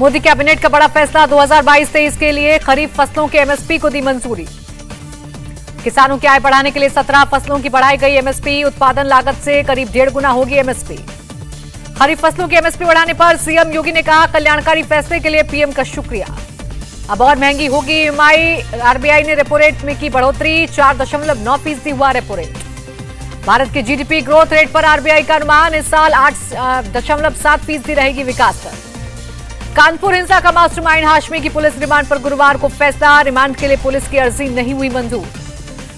Modi cabinet का बड़ा फैसला 2022-23 के लिए खरीफ फसलों के एमएसपी को दी मंजूरी। किसानों की आय बढ़ाने के लिए 17 फसलों की बढ़ाई गई एमएसपी। उत्पादन लागत से करीब 1.5 गुना होगी एमएसपी। खरीफ फसलों की एमएसपी बढ़ाने पर सीएम योगी ने कहा, कल्याणकारी फैसले के लिए पीएम का शुक्रिया। अब और महंगी होगी ईएमआई। आरबीआई ने रेपो रेट में की बढ़ोतरी। 4.9% हुआ रेपो रेट। भारत की जीडीपी ग्रोथ रेट पर आरबीआई का अनुमान, इस साल 8.7% रहेगी विकास दर। कानपुर हिंसा का मास्टरमाइंड हाशमी की पुलिस रिमांड पर गुरुवार को फैसला। रिमांड के लिए पुलिस की अर्जी नहीं हुई मंजूर।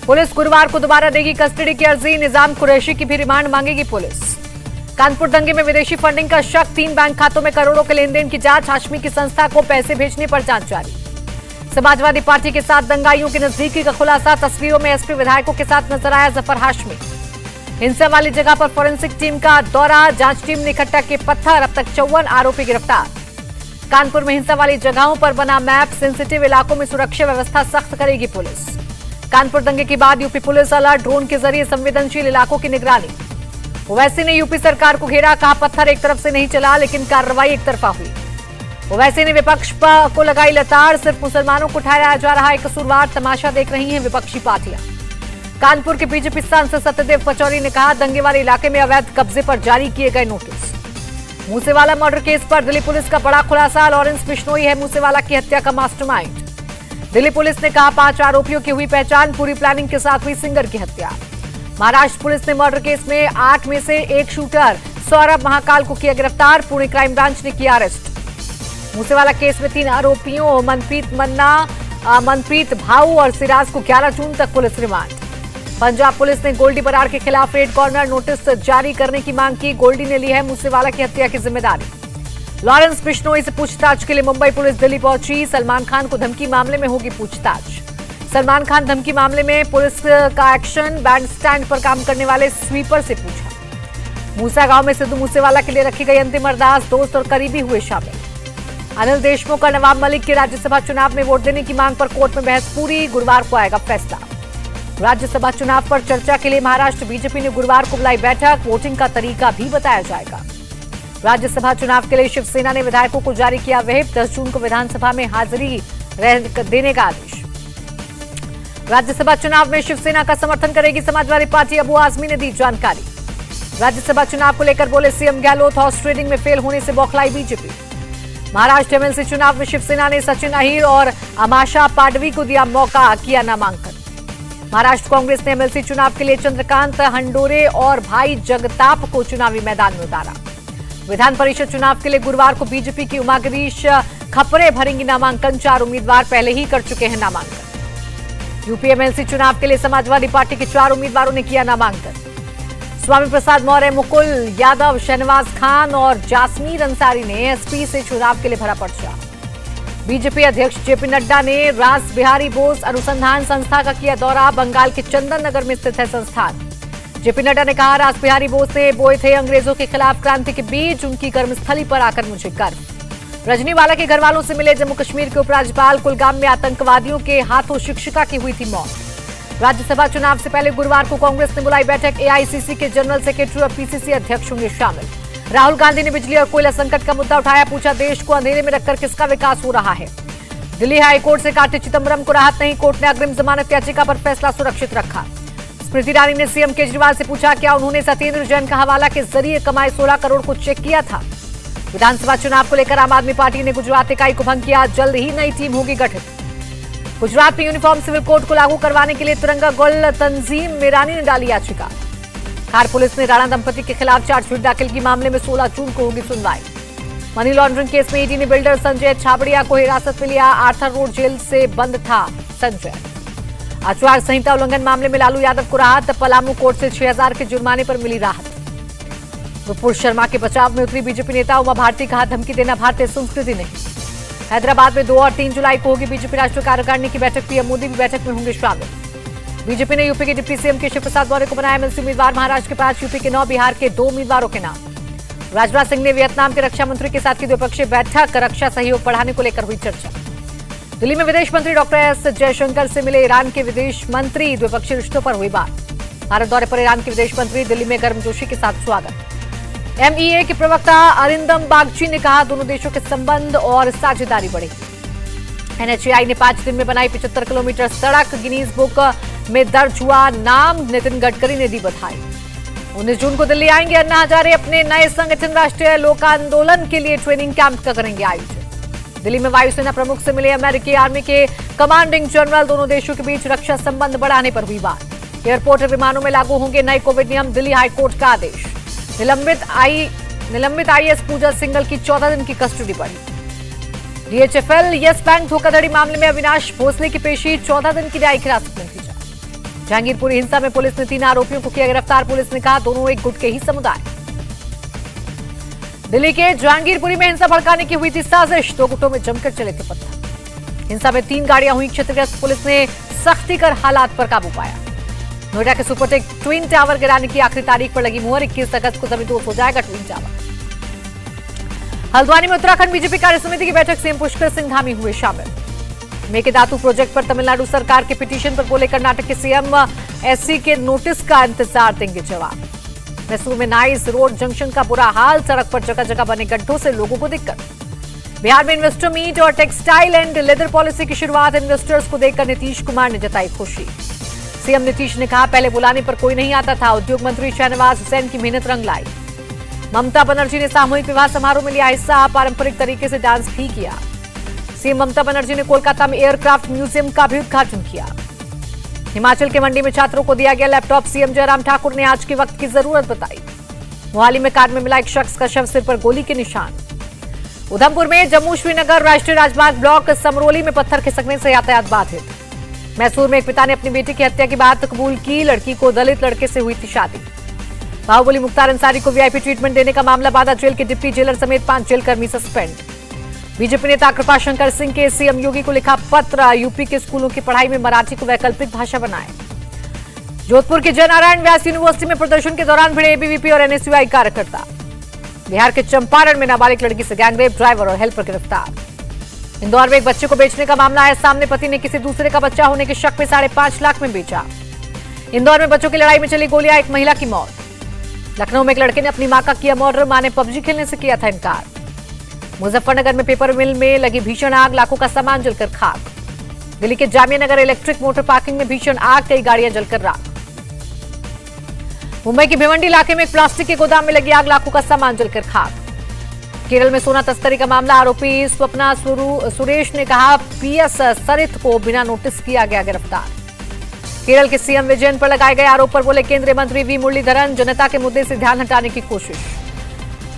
पुलिस गुरुवार को दोबारा देगी कस्टडी की अर्जी। निजाम कुरैशी की भी रिमांड मांगेगी पुलिस। कानपुर दंगे में विदेशी फंडिंग का शक। 3 बैंक खातों में करोड़ों के लेनदेन की जांच। हाशमी की संस्था को पैसे भेजने पर जांच जारी। समाजवादी पार्टी के साथ दंगाइयों की नजदीकी का खुलासा। तस्वीरों में एसपी विधायकों के साथ नजर आया जफर हाशमी। हिंसा वाली जगह पर फोरेंसिक टीम का दौरा। जांच टीम ने इकट्ठा किए पत्थर। अब तक 54 आरोपी गिरफ्तार। कानपुर में हिंसा वाली जगहों पर बना मैप। सेंसिटिव इलाकों में सुरक्षा व्यवस्था सख्त करेगी पुलिस। कानपुर दंगे के बाद यूपी पुलिस अलर्ट। ड्रोन के जरिए संवेदनशील इलाकों की निगरानी। ओवैसी ने यूपी सरकार को घेरा। कहा, पत्थर एक तरफ से नहीं चला, लेकिन कार्रवाई एक तरफा हुई। ओवैसी ने विपक्ष को लगाई लताड़। सिर्फ मुसलमानों को ठहराया जा रहा है कसूरवार। तमाशा देख रही हैं विपक्षी पार्टियां। कानपुर के बीजेपी सांसद सत्यदेव पचौरी ने कहा, दंगे वाले इलाके में अवैध कब्जे पर जारी किए गए नोटिस। मूसेवाला मर्डर केस पर दिल्ली पुलिस का बड़ा खुलासा। लॉरेंस बिश्नोई है मूसेवाला की हत्या का मास्टरमाइंड। दिल्ली पुलिस ने कहा, 5 आरोपियों की हुई पहचान। पूरी प्लानिंग के साथ हुई सिंगर की हत्या। महाराष्ट्र पुलिस ने मर्डर केस में 8 में से एक शूटर सौरभ महाकाल को किया गिरफ्तार। पुणे क्राइम ब्रांच ने किया अरेस्ट। मूसेवाला केस में 3 आरोपियों मनप्रीत मन्ना, मनप्रीत भाऊ और सिराज को 11 जून तक पुलिस रिमांड। पंजाब पुलिस ने गोल्डी बराड़ के खिलाफ रेड कॉर्नर नोटिस जारी करने की मांग की। गोल्डी ने ली है मूसेवाला की हत्या की जिम्मेदारी। लॉरेंस बिश्नोई से पूछताछ के लिए मुंबई पुलिस दिल्ली पहुंची। सलमान खान को धमकी मामले में होगी पूछताछ। सलमान खान धमकी मामले में पुलिस का एक्शन। बैंड स्टैंड पर काम करने वाले स्वीपर से पूछा। मूसा गांव में सिद्धू मूसेवाला के लिए रखी गई अंतिम अरदास। दोस्त और करीबी हुए शामिल। अनिल देशमुख और नवाब मलिक के राज्यसभा चुनाव में वोट देने की मांग पर कोर्ट में बहस पूरी। गुरुवार को आएगा फैसला। राज्यसभा चुनाव पर चर्चा के लिए महाराष्ट्र बीजेपी ने गुरुवार को बुलाई बैठक। वोटिंग का तरीका भी बताया जाएगा। राज्यसभा चुनाव के लिए शिवसेना ने विधायकों को जारी किया व्हिप। 10 जून को विधानसभा में हाजिरी देने का आदेश। राज्यसभा चुनाव में शिवसेना का समर्थन करेगी समाजवादी पार्टी। अबू आजमी ने दी जानकारी। राज्यसभा चुनाव को लेकर बोले सीएम गहलोत, हॉर्स ट्रेडिंग में फेल होने से बौखलाई बीजेपी। महाराष्ट्र एमएलसी चुनाव में शिवसेना ने सचिन अहीर और अमाशा पाडवी को दिया मौका, किया नामांकन। महाराष्ट्र कांग्रेस ने एमएलसी चुनाव के लिए चंद्रकांत हंडोरे और भाई जगताप को चुनावी मैदान में उतारा। विधान परिषद चुनाव के लिए गुरुवार को बीजेपी की उमा गिरीश खपरे भरेंगी नामांकन। 4 उम्मीदवार पहले ही कर चुके हैं नामांकन। यूपी एमएलसी चुनाव के लिए समाजवादी पार्टी के 4 उम्मीदवारों ने किया नामांकन। स्वामी प्रसाद मौर्य, मुकुल यादव, शहनवाज खान और जासमीर अंसारी ने एसपी से चुनाव के लिए भरा पर्चा। बीजेपी अध्यक्ष जेपी नड्डा ने रास बिहारी बोस अनुसंधान संस्था का किया दौरा। बंगाल के चंदन नगर में स्थित है संस्थान। जेपी नड्डा ने कहा, रास बिहारी बोस ने बोए थे अंग्रेजों के खिलाफ क्रांति के बीज। उनकी कर्मस्थली पर आकर मुझे गर्व। रजनीवाला के घर वालों से मिले जम्मू कश्मीर के उपराज्यपाल। कुलगाम में आतंकवादियों के हाथों शिक्षिका की हुई थी मौत। राज्यसभा चुनाव से पहले गुरुवार को कांग्रेस ने बुलाई बैठक। एआईसीसी के जनरल सेक्रेटरी और पीसीसी अध्यक्ष होंगे शामिल। राहुल गांधी ने बिजली और कोयला संकट का मुद्दा उठाया। पूछा, देश को अंधेरे में रखकर किसका विकास हो रहा है। दिल्ली हाईकोर्ट से कार्ति चिदंबरम को राहत नहीं। कोर्ट ने अग्रिम जमानत याचिका पर फैसला सुरक्षित रखा। स्मृति ईरानी ने सीएम केजरीवाल से पूछा, क्या उन्होंने सत्येंद्र जैन का हवाला के जरिए कमाए 16 करोड़ को चेक किया था। विधानसभा चुनाव को लेकर आम आदमी पार्टी ने गुजरात इकाई को भंग किया। जल्द ही नई टीम होगी गठित। गुजरात में यूनिफॉर्म सिविल कोड को लागू करवाने के लिए तिरंगा गोल तंजीम मीरानी ने डाली याचिका। खार पुलिस ने राणा दंपति के खिलाफ चार्जशीट दाखिल की। मामले में 16 जून को होगी सुनवाई। मनी लॉन्ड्रिंग केस में ईडी ने बिल्डर संजय छाबड़िया को हिरासत में लिया। आर्थर रोड जेल से बंद था संजय। आचार संहिता उल्लंघन मामले में लालू यादव को राहत। पलामू कोर्ट से 6000 के जुर्माने पर मिली राहत। विपुल शर्मा के बचाव में उतरी बीजेपी नेता उमा भारती। कहा, धमकी देना भारतीय संस्कृति नहीं। हैदराबाद में 2 और 3 जुलाई को होगी बीजेपी राष्ट्रीय कार्यकारिणी की बैठक। पीएम मोदी भी बैठक में होंगे शामिल। बीजेपी ने यूपी के डिप्टी सीएम केशव प्रसाद मौर्य को बनाया एमएलसी उम्मीदवार। महाराष्ट्र के 5, यूपी के 9, बिहार के 2 उम्मीदवारों के नाम। राजनाथ सिंह ने वियतनाम के रक्षा मंत्री के साथ की द्विपक्षीय बैठक। रक्षा सहयोग बढ़ाने को लेकर हुई चर्चा। दिल्ली में विदेश मंत्री डॉक्टर एस जयशंकर से मिले ईरान के विदेश मंत्री। द्विपक्षीय रिश्तों पर हुई बात। भारत दौरे पर ईरान के विदेश मंत्री। दिल्ली में गर्मजोशी के साथ स्वागत। एमईए के प्रवक्ता अरिंदम बागची ने कहा दोनों देशों के संबंध और साझेदारी बढ़ेगी। एनएचएआई ने 5 दिन में बनाई 75 किलोमीटर सड़क, गिनीज बुक में दर्ज हुआ नाम। नितिन गडकरी ने दी बधाई। 19 जून को दिल्ली आएंगे अन्ना हजारे। अपने नए संगठन राष्ट्रीय लोक आंदोलन के लिए ट्रेनिंग कैंप का करेंगे आयोजन। दिल्ली में वायुसेना प्रमुख से मिले अमेरिकी आर्मी के कमांडिंग जनरल। दोनों देशों के बीच रक्षा संबंध बढ़ाने पर हुई बात। एयरपोर्ट और विमानों में लागू होंगे नए कोविड नियम। दिल्ली हाईकोर्ट का आदेश। निलंबित आईएएस पूजा सिंघल की 14 दिन की कस्टडी बढ़ी। डीएचएफएल यस बैंक धोखाधड़ी मामले में अविनाश भोसले की पेशी। 14 दिन की न्यायिक हिरासत में थी। जहांगीरपुरी हिंसा में पुलिस ने 3 आरोपियों को किया गिरफ्तार। पुलिस ने कहा दोनों एक गुट के ही समुदाय। दिल्ली के जहांगीरपुरी में हिंसा भड़काने की हुई थी साजिश। 2 गुटों में जमकर चले थे पत्थर। हिंसा में 3 गाड़ियां हुई क्षतिग्रस्त। पुलिस ने सख्ती कर हालात पर काबू पाया। नोएडा के सुपरटेक ट्विन टावर गिराने की आखिरी तारीख पर लगी मुहर। 21 अगस्त को जमींदोज हो जाएगा ट्विन टावर। हल्द्वानी में उत्तराखंड बीजेपी कार्य समिति की बैठक। सीएम पुष्कर सिंह धामी हुए शामिल। मेकेदातु प्रोजेक्ट पर तमिलनाडु सरकार के पिटीशन पर बोले कर्नाटक के सीएम। एससी के नोटिस का इंतजार देंगे जवाब। मैसूर में नाइस रोड जंक्शन का बुरा हाल। सड़क पर जगह जगह बने गड्ढों से लोगों को दिक्कत। बिहार में इन्वेस्टर मीट और टेक्सटाइल एंड लेदर पॉलिसी की शुरुआत। इन्वेस्टर्स को देखकर नीतीश कुमार ने जताई खुशी। सीएम नीतीश ने कहा पहले बुलाने पर कोई नहीं आता था। उद्योग मंत्री शहनवाज हुसैन की मेहनत रंग लाई। ममता बनर्जी ने सामूहिक विवाह समारोह में लिया हिस्सा। पारंपरिक तरीके से डांस भी किया। सीएम ममता बनर्जी ने कोलकाता में एयरक्राफ्ट म्यूजियम का भी उद्घाटन किया। हिमाचल के मंडी में छात्रों को दिया गया लैपटॉप। सीएम जयराम ठाकुर ने आज के वक्त की जरूरत बताई। मोहाली में कार में मिला एक शख्स का शव, सिर पर गोली के निशान। उधमपुर में जम्मू श्रीनगर राष्ट्रीय राजमार्ग ब्लॉक। समरोली में पत्थर खिसकने से यातायात बाधित। मैसूर में एक पिता ने अपनी बेटी की हत्या की बात कबूल की। लड़की को दलित लड़के से हुई थी शादी। बाहुबली मुख्तार अंसारी को वीआईपी ट्रीटमेंट देने का मामला। बांदा जेल के डिप्टी जेलर समेत 5 जेलकर्मी सस्पेंड। बीजेपी नेता कृपाशंकर सिंह के सीएम योगी को लिखा पत्र। यूपी के स्कूलों की पढ़ाई में मराठी को वैकल्पिक भाषा बनाए। जोधपुर के जयनारायण व्यास यूनिवर्सिटी में प्रदर्शन के दौरान भिड़े एबीवीपी और एनएसयूआई कार्यकर्ता। बिहार के चंपारण में नाबालिग लड़की से गैंगरेप। ड्राइवर और हेल्पर गिरफ्तार। इंदौर में एक बच्चे को बेचने का मामला आया सामने। पति ने किसी दूसरे का बच्चा होने के शक में 5.5 लाख में बेचा। इंदौर में बच्चों की लड़ाई में चली गोलियां। एक महिला की मौत। लखनऊ में एक लड़के ने अपनी मां का किया मर्डर। मां ने पबजी खेलने से किया था इनकार। मुजफ्फरनगर में पेपर मिल में लगी भीषण आग। लाखों का सामान जलकर खाक। दिल्ली के Jamia Nagar electric motor parking में भीषण आग। कई गाड़ियां जलकर राख। मुंबई के भिवंडी इलाके में एक प्लास्टिक के गोदाम में लगी आग। लाखों का सामान जलकर खाक। केरल में सोना तस्करी का मामला। आरोपी स्वप्ना सुरेश ने कहा पीएस सरिथ को बिना नोटिस किया गया गिरफ्तार। केरल के सीएम विजयन पर लगाए गए आरोप पर बोले केंद्रीय मंत्री वी मुरलीधरन जनता के मुद्दे से ध्यान हटाने की कोशिश।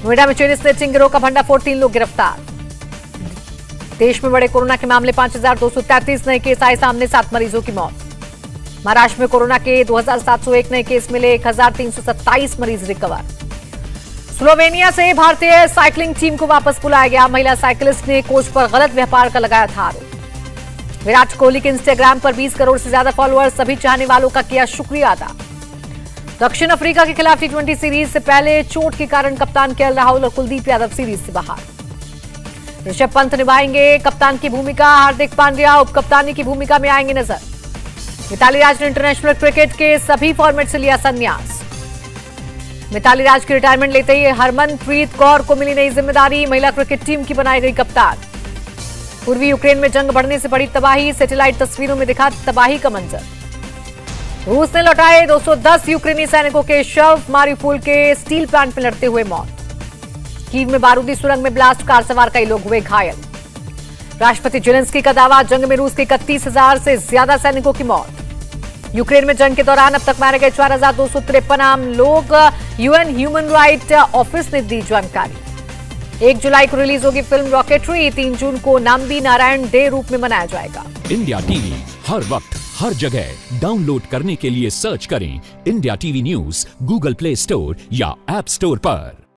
नोएडा में चेन स्नेचिंग गिरोह का भंडाफोड़। 3 लोग गिरफ्तार। देश में बड़े कोरोना के मामले 5233 नए केस आए सामने। 7 मरीजों की मौत। महाराष्ट्र में कोरोना के 2701 नए केस मिले। 1327 मरीज रिकवर। स्लोवेनिया से भारतीय साइकिलिंग टीम को वापस बुलाया गया। महिला साइकिलिस्ट ने कोच पर गलत व्यवहार का लगाया था आरोप। विराट कोहली के इंस्टाग्राम पर 20 करोड़ से ज्यादा फॉलोअर्स। सभी चाहने वालों का किया शुक्रिया अदा। दक्षिण अफ्रीका के खिलाफ टी20 सीरीज से पहले चोट के कारण कप्तान केएल राहुल और कुलदीप यादव सीरीज से बाहर। ऋषभ पंत निभाएंगे कप्तान की भूमिका। हार्दिक पांड्या उप कप्तानी की भूमिका में आएंगे नजर। मिताली राज ने इंटरनेशनल क्रिकेट के सभी फॉर्मेट से लिया संन्यास। मिताली राज की रिटायरमेंट लेते ही हरमनप्रीत कौर को मिली नई जिम्मेदारी। महिला क्रिकेट टीम की बनाई गई कप्तान। पूर्वी यूक्रेन में जंग बढ़ने से बड़ी तबाही। सैटेलाइट तस्वीरों में दिखा तबाही का मंजर। रूस ने लौटाए 210 यूक्रेनी सैनिकों के शव। मारिउपोल के स्टील प्लांट में लड़ते हुए मौत। कीव में बारूदी सुरंग में ब्लास्ट। कार सवार कई लोग हुए घायल। राष्ट्रपति जेलेंस्की का दावा जंग में रूस के 31,000 से ज्यादा सैनिकों की मौत। यूक्रेन में जंग के दौरान अब तक मारे गए 4253 आम लोग। यूएन ह्यूमन राइट ऑफिस ने दी जानकारी। 1 जुलाई को रिलीज होगी फिल्म रॉकेटरी। 3 जून को नाम्बी नारायण डे रूप में मनाया जाएगा। इंडिया टीवी हर वक्त हर जगह डाउनलोड करने के लिए सर्च करें India TV news Google play store या ऐप स्टोर पर।